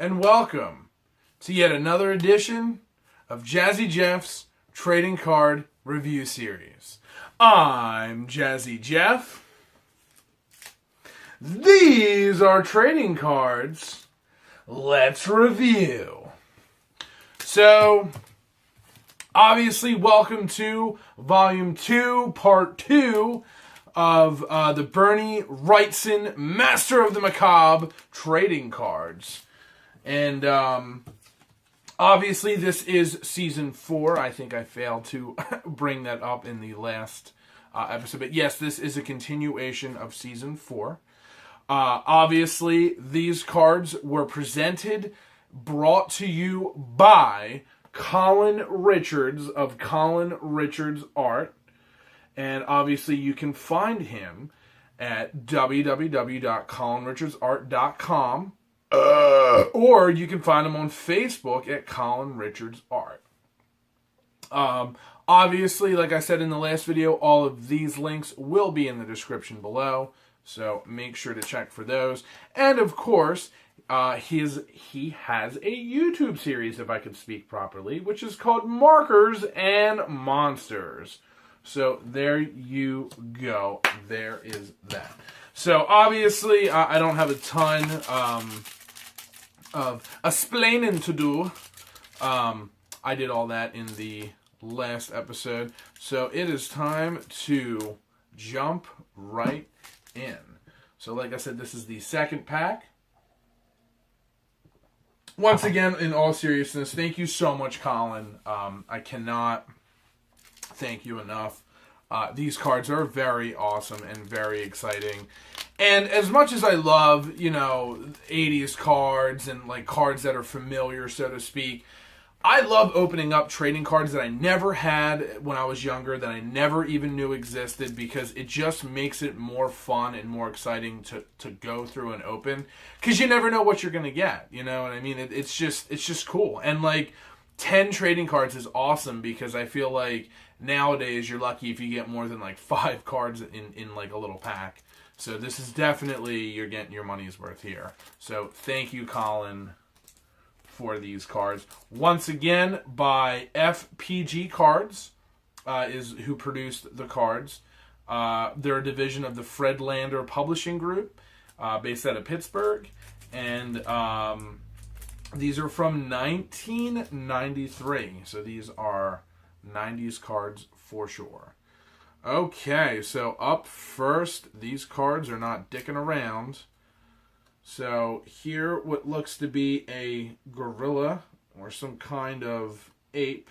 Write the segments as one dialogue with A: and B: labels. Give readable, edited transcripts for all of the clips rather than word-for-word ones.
A: and welcome to yet another edition of Jazzy Jeff's Trading Card Review Series. I'm Jazzy Jeff. These are trading cards. Let's review. So, obviously, welcome to Volume 2, Part 2 of the Bernie Wrightson Master of the Macabre Trading Cards. And obviously this is Season 4. I think I failed to bring that up in the last episode. But yes, this is a continuation of Season 4. Obviously, these cards were brought to you by Colin Richards of Colin Richards Art. And obviously, you can find him at www.colinrichardsart.com. Or you can find him on Facebook at Colin Richards Art. Obviously, like I said in the last video, all of these links will be in the description below. So make sure to check for those. And of course, he has a YouTube series, if I could speak properly, which is called Markers and Monsters. So there you go. There is that. So obviously, I don't have a ton of explaining to do. I did all that in the last episode. So it is time to jump right in. So like I said, this is the second pack. Once again, in all seriousness, thank you so much, Colin. I cannot thank you enough. These cards are very awesome and very exciting. And as much as I love, 80s cards and like cards that are familiar, so to speak, I love opening up trading cards that I never had when I was younger, that I never even knew existed, because it just makes it more fun and more exciting to go through and open, because you never know what you're going to get, you know what I mean? It's just cool. And like 10 trading cards is awesome, because I feel like nowadays you're lucky if you get more than like 5 cards in like a little pack. So this is definitely, you're getting your money's worth here. So thank you, Colin, for these cards. Once again, by FPG Cards, is who produced the cards. They're a division of the Fred Lander Publishing Group, based out of Pittsburgh. And these are from 1993. So these are 90s cards for sure. Okay, so up first, these cards are not dicking around. So here, what looks to be a gorilla or some kind of ape.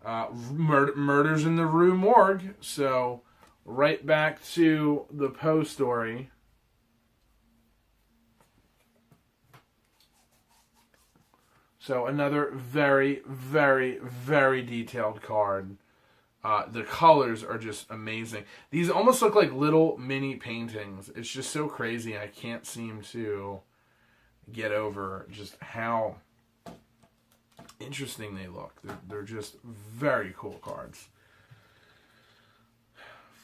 A: Murders in the Rue Morgue. So right back to the Poe story. So another very, very, very detailed card. The colors are just amazing. These almost look like little mini paintings. It's just so crazy. I can't seem to get over just how interesting they look. They're just very cool cards.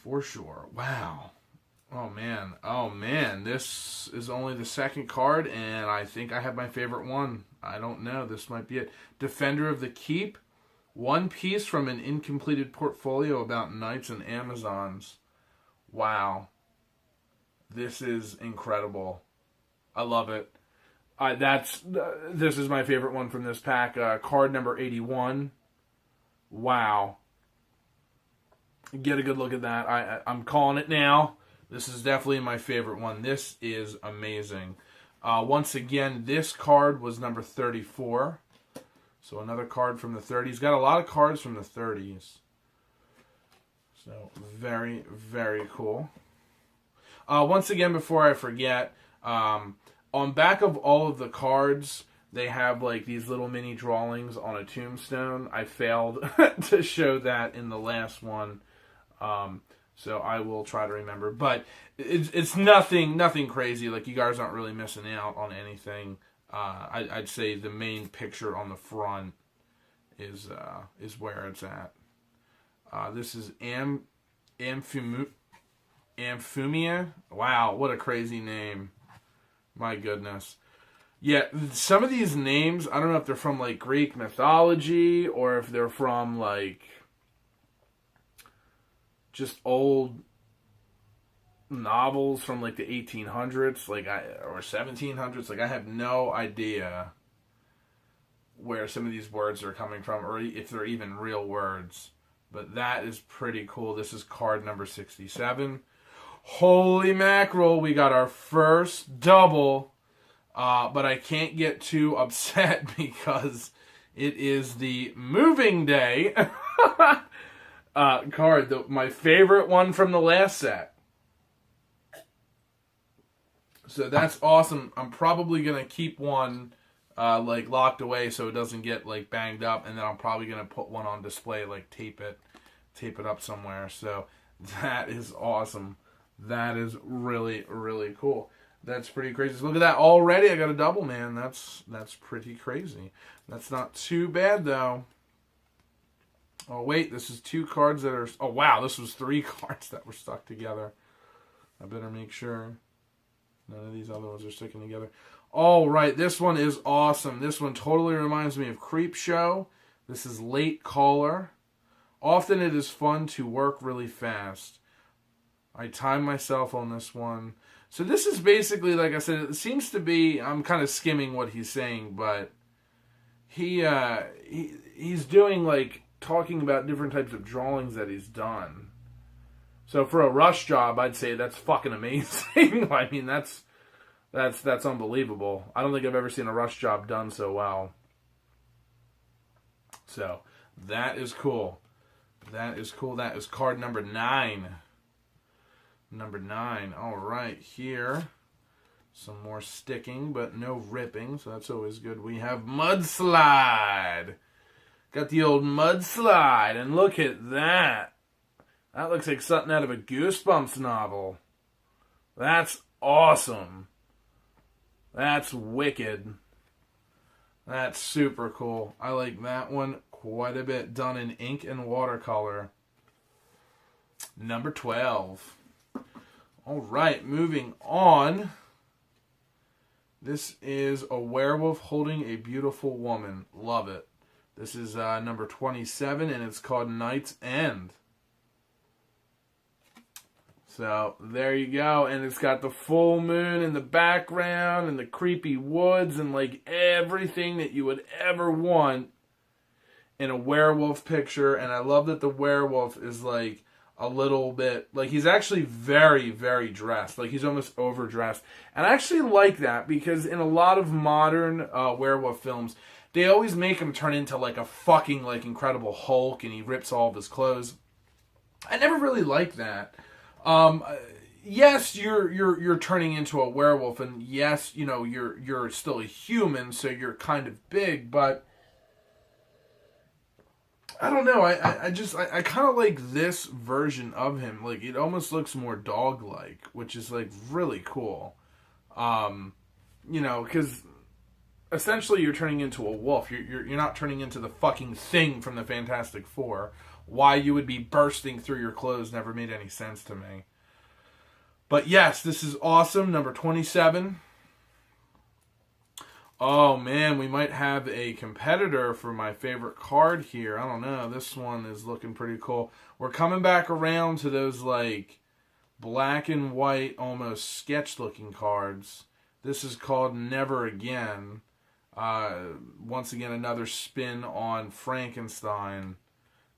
A: For sure. Wow. Oh, man. Oh, man. This is only the second card, and I think I have my favorite one. I don't know. This might be it. Defender of the Keep. One piece from an incompleted portfolio about knights and Amazons. Wow. This is incredible. I love it. This is my favorite one from this pack. Card number 81. Wow. Get a good look at that. I'm calling it now. This is definitely my favorite one. This is amazing. Once again, this card was number 34. So another card from the 30s. Got a lot of cards from the 30s. So very, very cool. Once again, before I forget, on back of all of the cards, they have like these little mini drawings on a tombstone. I failed to show that in the last one. So I will try to remember. But it's nothing crazy. Like, you guys aren't really missing out on anything. I'd say the main picture on the front is where it's at. This is Amphumia. Wow, what a crazy name. My goodness. Yeah, some of these names, I don't know if they're from, like, Greek mythology or if they're from, like, just old novels from, like, the 1800s, like, or 1700s. Like, I have no idea where some of these words are coming from or if they're even real words. But that is pretty cool. This is card number 67. Holy mackerel, we got our first double. But I can't get too upset because it is the moving day card. My favorite one from the last set. So that's awesome. I'm probably going to keep one like locked away so it doesn't get like banged up. And then I'm probably going to put one on display, like tape it up somewhere. So that is awesome. That is really, really cool. That's pretty crazy. So look at that. Already I got a double, man. That's pretty crazy. That's not too bad, though. Oh, wait. This is 2 cards that are... Oh, wow. This was 3 cards that were stuck together. I better make sure none of these other ones are sticking together. All right. This one is awesome. This one totally reminds me of Creep Show. This is Late Caller. Often it is fun to work really fast. I time myself on this one. So this is basically, like I said, it seems to be, I'm kind of skimming what he's saying, but he's doing, like, talking about different types of drawings that he's done. So for a rush job, I'd say that's fucking amazing. I mean, that's unbelievable. I don't think I've ever seen a rush job done so well. So that is cool. That is cool. That is card number 9. Number 9. All right, here. Some more sticking, but no ripping, so that's always good. We have Mudslide. Got the old Mudslide, and look at that. That looks like something out of a Goosebumps novel. That's awesome. That's wicked. That's super cool. I like that one quite a bit. Done in ink and watercolor. Number 12. All right, moving on. This is a werewolf holding a beautiful woman. Love it. This is number 27, and it's called Night's End. So, there you go. And it's got the full moon in the background and the creepy woods and, like, everything that you would ever want in a werewolf picture. And I love that the werewolf is, like, a little bit, like, he's actually very, very dressed. Like, he's almost overdressed. And I actually like that because in a lot of modern werewolf films, they always make him turn into, like, a fucking, like, Incredible Hulk and he rips all of his clothes. I never really liked that. Yes, you're turning into a werewolf, and yes, you know, you're still a human, so you're kind of big, but I don't know. I kind of like this version of him. Like, it almost looks more dog-like, which is, like, really cool. You know, because essentially you're turning into a wolf. You're not turning into the fucking Thing from the Fantastic Four. Why you would be bursting through your clothes never made any sense to me. But yes, this is awesome. Number 27. Oh, man, we might have a competitor for my favorite card here. I don't know. This one is looking pretty cool. We're coming back around to those, like, black and white, almost sketch-looking cards. This is called Never Again. Once again, another spin on Frankenstein.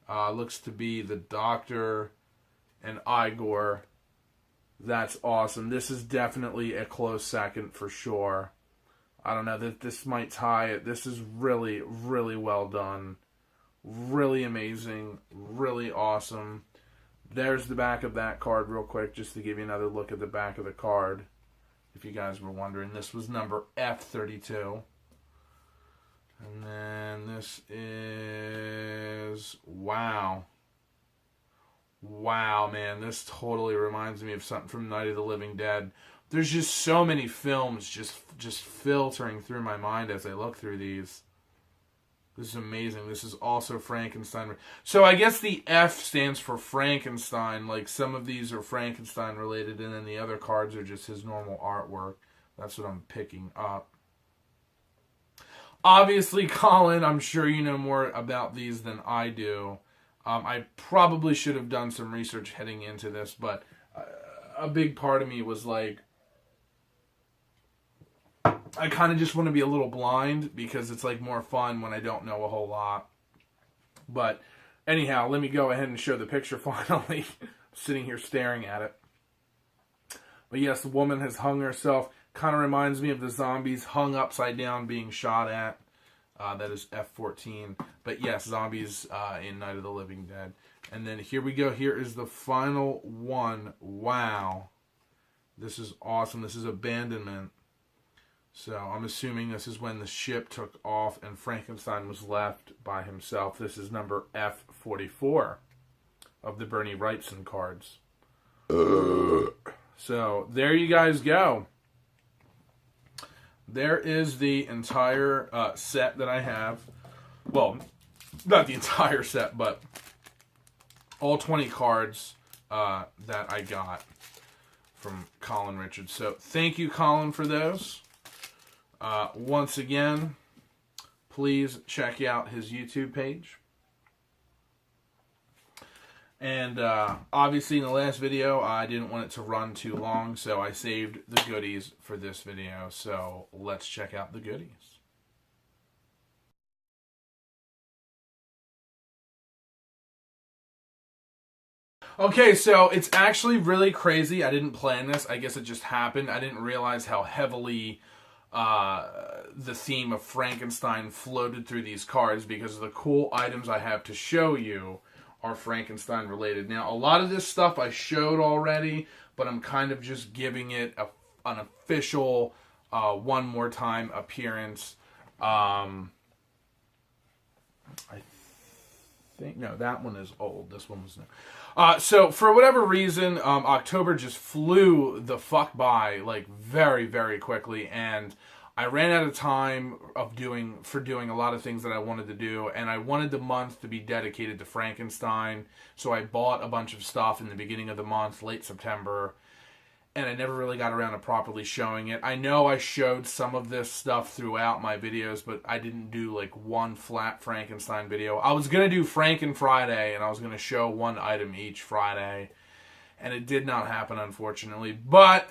A: Looks to be the Doctor and Igor. That's awesome. This is definitely a close second for sure. I don't know, that this might tie it. This is really, really well done. Really amazing. Really awesome. There's the back of that card real quick, just to give you another look at the back of the card. If you guys were wondering, this was number F32. And then this is... Wow. Wow, man. This totally reminds me of something from Night of the Living Dead. There's just so many films just filtering through my mind as I look through these. This is amazing. This is also Frankenstein. So I guess the F stands for Frankenstein. Like, some of these are Frankenstein related, and then the other cards are just his normal artwork. That's what I'm picking up. Obviously, Colin, I'm sure you know more about these than I do. I probably should have done some research heading into this, but a big part of me was like, I kind of just want to be a little blind because it's like more fun when I don't know a whole lot. But anyhow, let me go ahead and show the picture finally. Sitting here staring at it. But yes, the woman has hung herself. Kind of reminds me of the zombies hung upside down being shot at. That is F-14. But yes, zombies in Night of the Living Dead. And then here we go. Here is the final one. Wow. This is awesome. This is Abandonment. So I'm assuming this is when the ship took off and Frankenstein was left by himself. This is number F-44 of the Bernie Wrightson cards. So there you guys go. There is the entire set that I have. Well, not the entire set, but all 20 cards that I got from Colin Richards. So thank you, Colin, for those. Once again, please check out his YouTube page. And obviously in the last video, I didn't want it to run too long, so I saved the goodies for this video. So let's check out the goodies. Okay, so it's actually really crazy. I didn't plan this. I guess it just happened. I didn't realize how heavily the theme of Frankenstein floated through these cards because of the cool items I have to show you are Frankenstein related. Now, a lot of this stuff I showed already, but I'm kind of just giving it an official one more time appearance. I think, no, that one is old. This one was new. So for whatever reason, October just flew the fuck by like very, very quickly, and I ran out of time for doing a lot of things that I wanted to do, and I wanted the month to be dedicated to Frankenstein, so I bought a bunch of stuff in the beginning of the month, late September, and I never really got around to properly showing it. I know I showed some of this stuff throughout my videos, but I didn't do like one flat Frankenstein video. I was going to do Franken Friday, and I was going to show one item each Friday, and it did not happen, unfortunately. But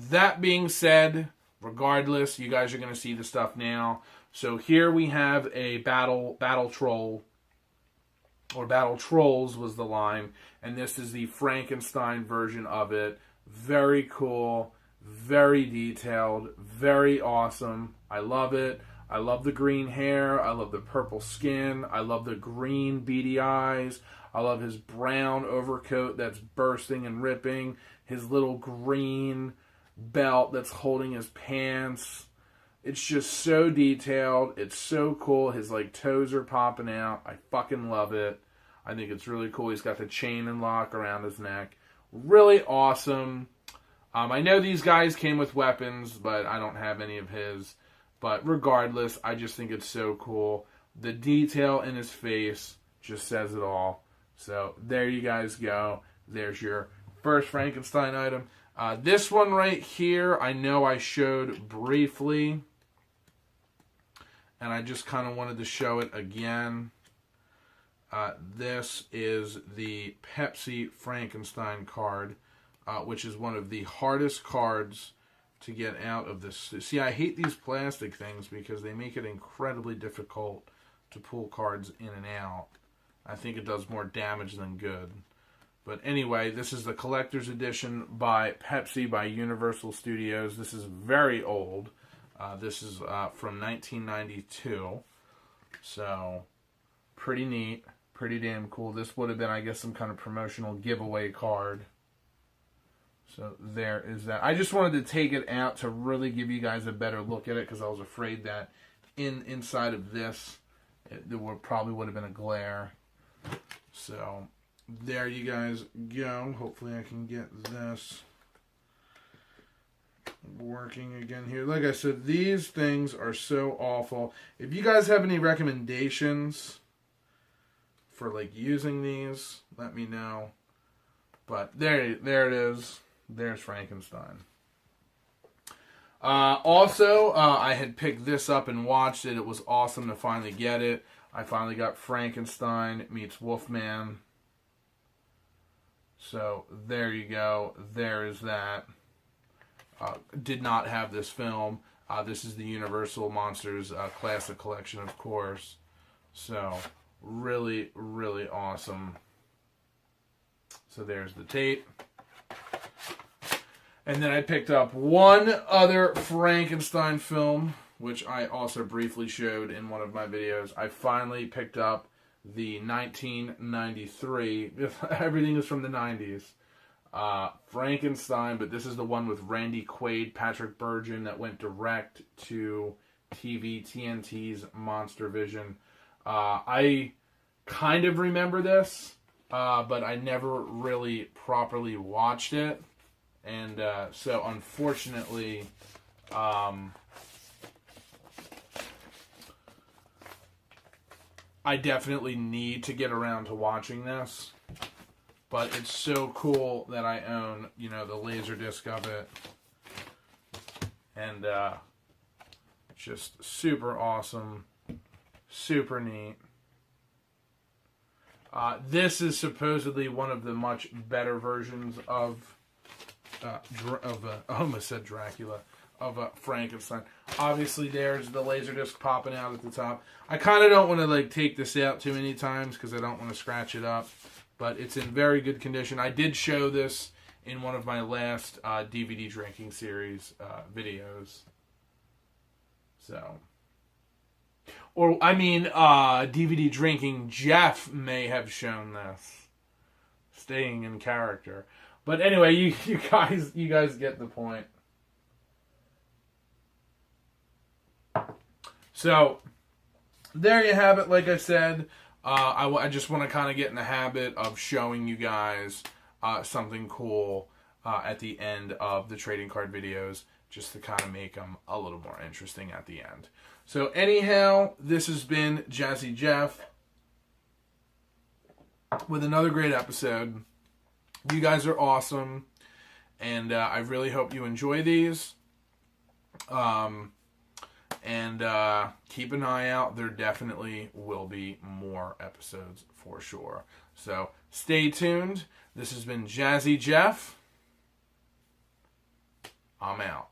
A: that being said, regardless, you guys are going to see the stuff now. So here we have a battle troll, or battle trolls was the line, and this is the Frankenstein version of it. Very cool, very detailed, very awesome. I love it. I love the green hair. I love the purple skin. I love the green beady eyes. I love his brown overcoat that's bursting and ripping. His little green belt that's holding his pants. It's just so detailed. It's so cool. His like toes are popping out. I fucking love it. I think it's really cool. He's got the chain and lock around his neck. Really awesome. I know these guys came with weapons, but I don't have any of his. But regardless, I just think it's so cool. The detail in his face just says it all. So there you guys go. There's your first Frankenstein item. This one right here, I know I showed briefly. And I just kind of wanted to show it again. This is the Pepsi Frankenstein card, which is one of the hardest cards to get out of this. See, I hate these plastic things because they make it incredibly difficult to pull cards in and out. I think it does more damage than good. But anyway, this is the collector's edition by Pepsi, by Universal Studios. This is very old. This is from 1992. So, pretty neat. Pretty damn cool. This would have been, I guess, some kind of promotional giveaway card. So there is that. I just wanted to take it out to really give you guys a better look at it because I was afraid that inside of this, there probably would have been a glare. So there you guys go. Hopefully I can get this working again here. Like I said, these things are so awful. If you guys have any recommendations for like using these, let me know. But there it is. There's Frankenstein. Also, I had picked this up and watched it. It was awesome to finally get it. I finally got Frankenstein meets Wolfman. So, there you go. There is that. Did not have this film. This is the Universal Monsters Classic Collection, of course. So, really, really awesome. So, there's the tape. And then I picked up one other Frankenstein film, which I also briefly showed in one of my videos. I finally picked up the 1993, everything is from the 90s, Frankenstein, but this is the one with Randy Quaid, Patrick Bergin, that went direct to TNT's Monster Vision. I kind of remember this, but I never really properly watched it. And so, unfortunately, I definitely need to get around to watching this. But it's so cool that I own, the Laserdisc of it. And just super awesome. Super neat. This is supposedly one of the much better versions of I almost said Dracula, of Frankenstein. Obviously, there's the Laserdisc popping out at the top. I kind of don't want to take this out too many times because I don't want to scratch it up. But it's in very good condition. I did show this in one of my last DVD drinking series videos. So, or I mean, DVD drinking Jeff may have shown this, staying in character. But anyway, you guys get the point. So, there you have it. Like I said, I just want to kind of get in the habit of showing you guys something cool at the end of the trading card videos, just to kind of make them a little more interesting at the end. So anyhow, this has been Jazzy Jeff with another great episode. You guys are awesome, and I really hope you enjoy these. And keep an eye out. There definitely will be more episodes for sure. So stay tuned. This has been Jazzy Jeff. I'm out.